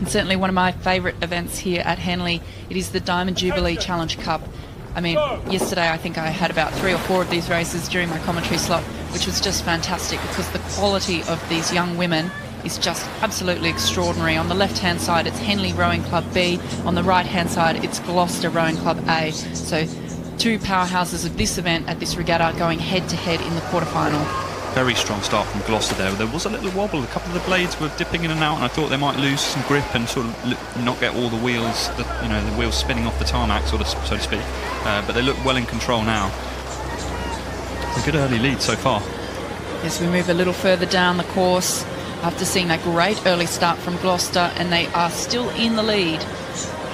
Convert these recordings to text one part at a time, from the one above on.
and certainly one of my favourite events here at Henley. It is the Diamond Jubilee Challenge Cup. I mean, yesterday I think I had about 3 or 4 of these races during my commentary slot, which was just fantastic because the quality of these young women is just absolutely extraordinary. On the left-hand side, it's Henley Rowing Club B. On the right-hand side, it's Gloucester Rowing Club A. So 2 powerhouses of this event at this regatta going head-to-head in the quarterfinal. Very strong start from Gloucester there. There was a little wobble. A couple of the blades were dipping in and out, and I thought they might lose some grip and sort of not get all the wheels, the wheels spinning off the tarmac, so to speak. But they look well in control now. It's a good early lead so far. As we move a little further down the course, after seeing that great early start from Gloucester, and they are still in the lead.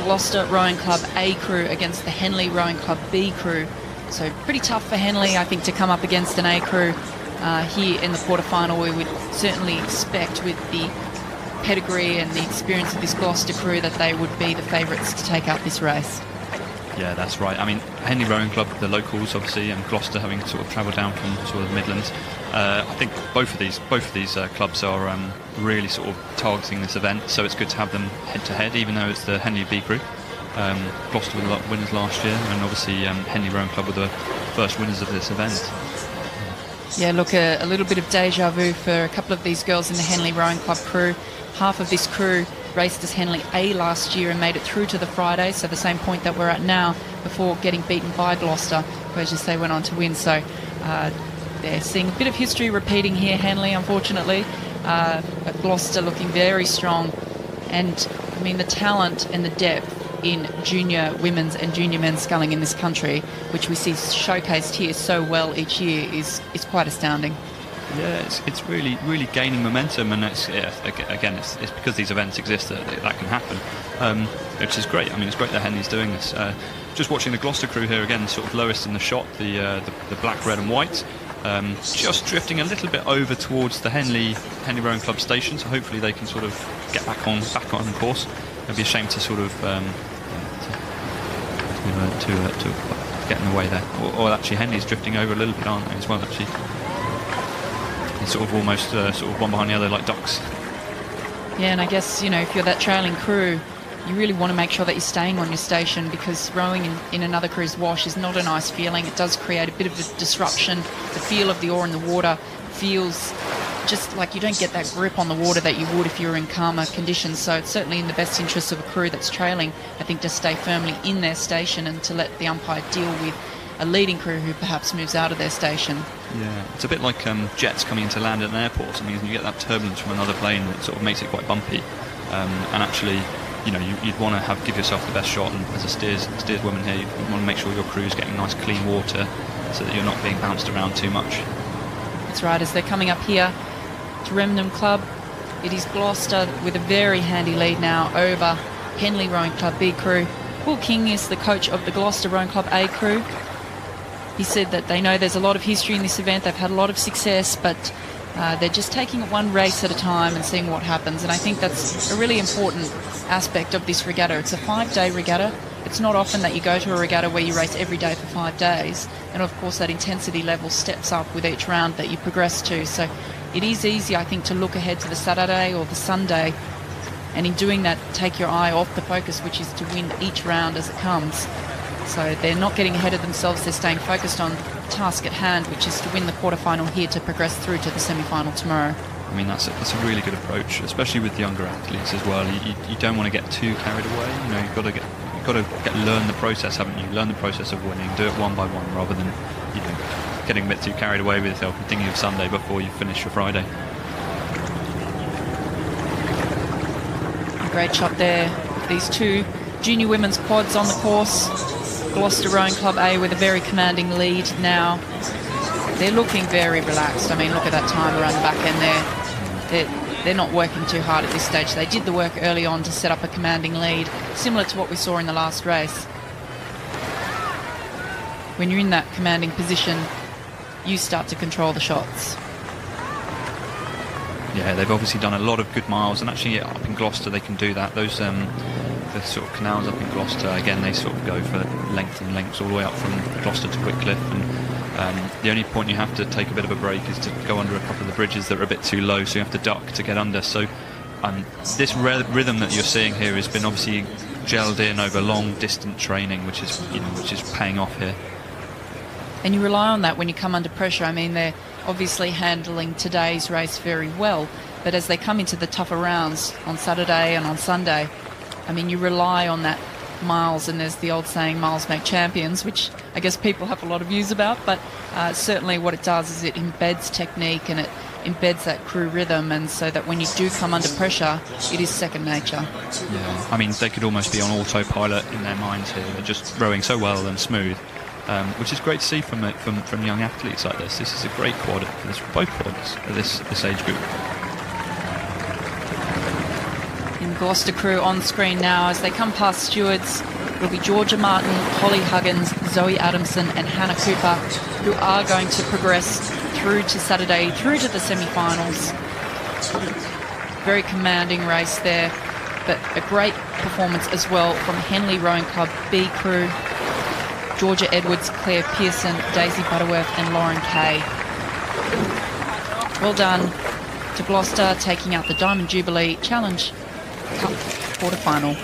Gloucester Rowing Club A crew against the Henley Rowing Club B crew. So pretty tough for Henley, I think, to come up against an A crew. Here in the quarterfinal, we would certainly expect, with the pedigree and the experience of this Gloucester crew, that they would be the favourites to take out this race. Yeah, that's right. I mean, Henley Rowing Club, the locals obviously, and Gloucester having sort of travelled down from sort of the Midlands. I think both of these clubs are really sort of targeting this event, so it's good to have them head to head, even though it's the Henley B crew. Gloucester were the winners last year, and obviously Henley Rowing Club were the first winners of this event. Yeah, look, a little bit of deja vu for a couple of these girls in the Henley Rowing Club crew. Half of this crew raced as Henley A last year and made it through to the Friday, so the same point that we're at now, before getting beaten by Gloucester, who, as you say, went on to win. So they're seeing a bit of history repeating here, Henley, unfortunately. But Gloucester looking very strong. And, I mean, the talent and the depth in junior women's and junior men's sculling in this country, which we see showcased here so well each year, is quite astounding. Yeah, it's really gaining momentum, and it's because these events exist that can happen, which is great. I mean, it's great that Henley's doing this. Just watching the Gloucester crew here again, sort of lowest in the shot, the black, red and white, just drifting a little bit over towards the Henley Rowing Club station, so hopefully they can sort of get back on course. It'd be a shame to sort of to get in the way there. Or actually, Henley's drifting over a little bit, aren't they, as well, actually? It's sort of almost sort of one behind the other, like ducks. Yeah, and I guess, if you're that trailing crew, you really want to make sure that you're staying on your station, because rowing in another crew's wash is not a nice feeling. It does create a bit of a disruption. The feel of the oar in the water feels just like you don't get that grip on the water that you would if you were in calmer conditions. So it's certainly in the best interest of a crew that's trailing, I think, to stay firmly in their station and to let the umpire deal with a leading crew who perhaps moves out of their station. Yeah, it's a bit like jets coming into land at an airport. I mean, you get that turbulence from another plane that sort of makes it quite bumpy. And actually, you'd want to give yourself the best shot. And as a steerswoman here, you want to make sure your crew's getting nice clean water so that you're not being bounced around too much. That's right. As they're coming up here to Remnant Club, it is Gloucester with a very handy lead now over Henley Rowing Club B crew. Paul King is the coach of the Gloucester Rowing Club A crew. He said that they know there's a lot of history in this event, they've had a lot of success, but they're just taking it one race at a time and seeing what happens. And I think that's a really important aspect of this regatta. It's a 5-day regatta. It's not often that you go to a regatta where you race every day for 5 days. And of course that intensity level steps up with each round that you progress to. So it is easy, I think, to look ahead to the Saturday or the Sunday, and in doing that take your eye off the focus, which is to win each round as it comes. So they're not getting ahead of themselves, they're staying focused on the task at hand, which is to win the quarterfinal here to progress through to the semi-final tomorrow. I mean, that's a really good approach, especially with younger athletes as well. You don't want to get too carried away. You've got to learn the process, haven't you? Learn the process of winning, do it one by one, rather than getting a bit too carried away with yourself and thinking of Sunday before you finish your Friday. A great shot there. These 2 junior women's quads on the course. Gloucester Rowing Club A with a very commanding lead now. They're looking very relaxed. I mean, look at that time around the back end there. They're not working too hard at this stage. They did the work early on to set up a commanding lead, similar to what we saw in the last race. When you're in that commanding position, you start to control the shots. Yeah, they've obviously done a lot of good miles, and actually up in Gloucester they can do that. Those the sort of canals up in Gloucester, again, they sort of go for length and lengths all the way up from Gloucester to Wycliffe, and the only point you have to take a bit of a break is to go under a couple of the bridges that are a bit too low, so you have to duck to get under. So this rhythm that you're seeing here has been obviously gelled in over long distant training, which is paying off here. And you rely on that when you come under pressure. I mean, they're obviously handling today's race very well, but as they come into the tougher rounds on Saturday and on Sunday, I mean, you rely on that miles, and there's the old saying, miles make champions, which I guess people have a lot of views about, but certainly what it does is it embeds technique and it embeds that crew rhythm, and so that when you do come under pressure, it is second nature. Yeah, I mean, they could almost be on autopilot in their minds here. They're just rowing so well and smooth, which is great to see from young athletes like this. This is a great quad for both quads at this age group. In Gloucester crew on screen now as they come past stewards. It'll be Georgia Martin, Holly Huggins, Zoe Adamson and Hannah Cooper, who are going to progress through to Saturday, through to the semi-finals. Very commanding race there, but a great performance as well from Henley Rowing Club B crew. Georgia Edwards, Claire Pearson, Daisy Butterworth and Lauren Kay. Well done to Gloucester, taking out the Diamond Jubilee Challenge Cup quarterfinal.